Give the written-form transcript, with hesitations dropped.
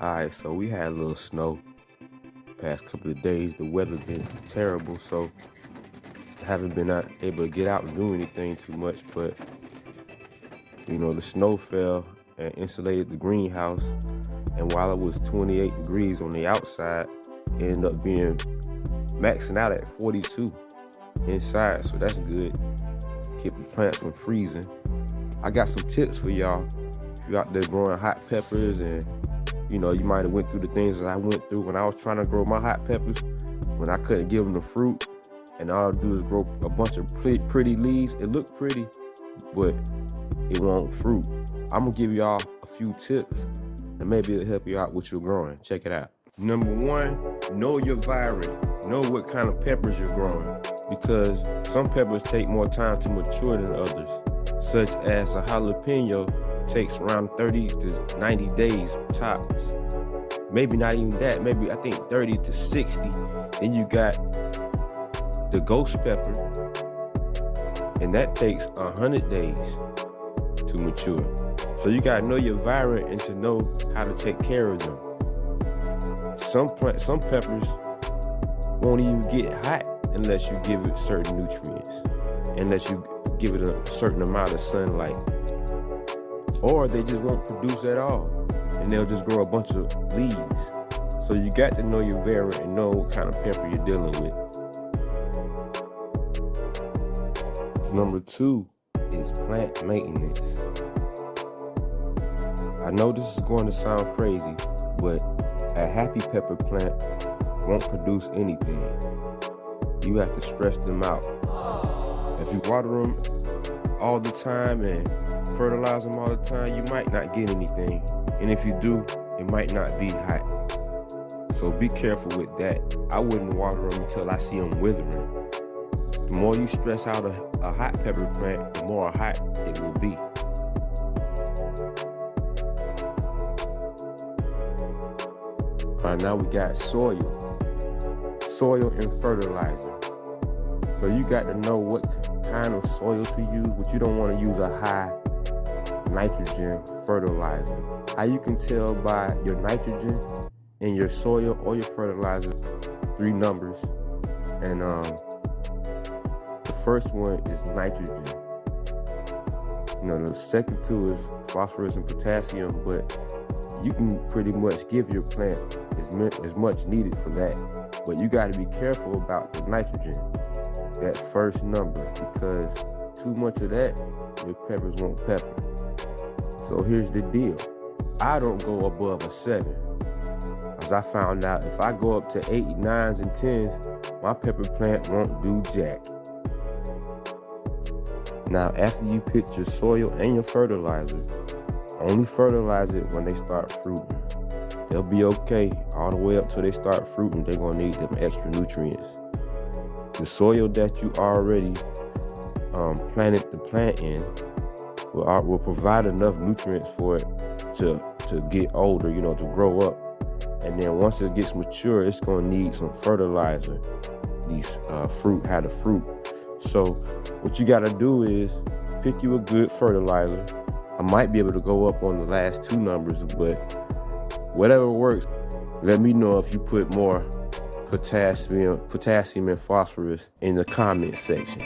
Alright, so we had a little snow past couple of days. The weather's been terrible, so I haven't been able to get out and do anything too much, but the snow fell and insulated the greenhouse, and while it was 28 degrees on the outside, it ended up being maxing out at 42 inside, so that's good. Keep the plants from freezing. I got some tips for y'all. If you're out there growing hot peppers and you might have went through the things that I went through when I was trying to grow my hot peppers, when I couldn't give them the fruit, and all I do is grow a bunch of pretty leaves. It looked pretty, but it won't fruit. I'm gonna give y'all a few tips, and maybe it'll help you out with your growing. Check it out. Number one, know your variant. Know what kind of peppers you're growing, because some peppers take more time to mature than others, such as a jalapeno takes around 30 to 90 days tops. Maybe not even that, maybe I think 30 to 60. Then you got the ghost pepper, and that takes 100 days to mature. So you gotta know your variant and to know how to take care of them. Some peppers won't even get hot unless you give it certain nutrients, unless you give it a certain amount of sunlight. Or they just won't produce at all, and they'll just grow a bunch of leaves. So you got to know your variant and know what kind of pepper you're dealing with. Number two is plant maintenance. I know this is going to sound crazy, but a happy pepper plant won't produce anything. You have to stretch them out. If you water them all the time and fertilize them all the time, you might not get anything. And if you do, it might not be hot. So be careful with that. I wouldn't water them until I see them withering. The more you stress out a hot pepper plant, the more hot it will be. All right, now we got soil and fertilizer. So you got to know what kind of soil to use, but you don't want to use a high nitrogen fertilizer. How you can tell by your nitrogen in your soil or your fertilizer, 3 numbers. And the first one is nitrogen. The second two is phosphorus and potassium, but you can pretty much give your plant as much needed for that. But you got to be careful about the nitrogen, that first number, because too much of that, your peppers won't pepper. So here's the deal. I don't go above a 7. As I found out, if I go up to 8, 9s, and 10s, my pepper plant won't do jack. Now, after you put your soil and your fertilizer, only fertilize it when they start fruiting. They'll be okay all the way up till they start fruiting. They're gonna need them extra nutrients. The soil that you already planted the plant in will provide enough nutrients for it to get older, to grow up. And then once it gets mature, it's gonna need some fertilizer. These fruit had a fruit. So what you gotta do is pick you a good fertilizer. I might be able to go up on the last 2 numbers, but whatever works. Let me know if you put more potassium and phosphorus in the comment section.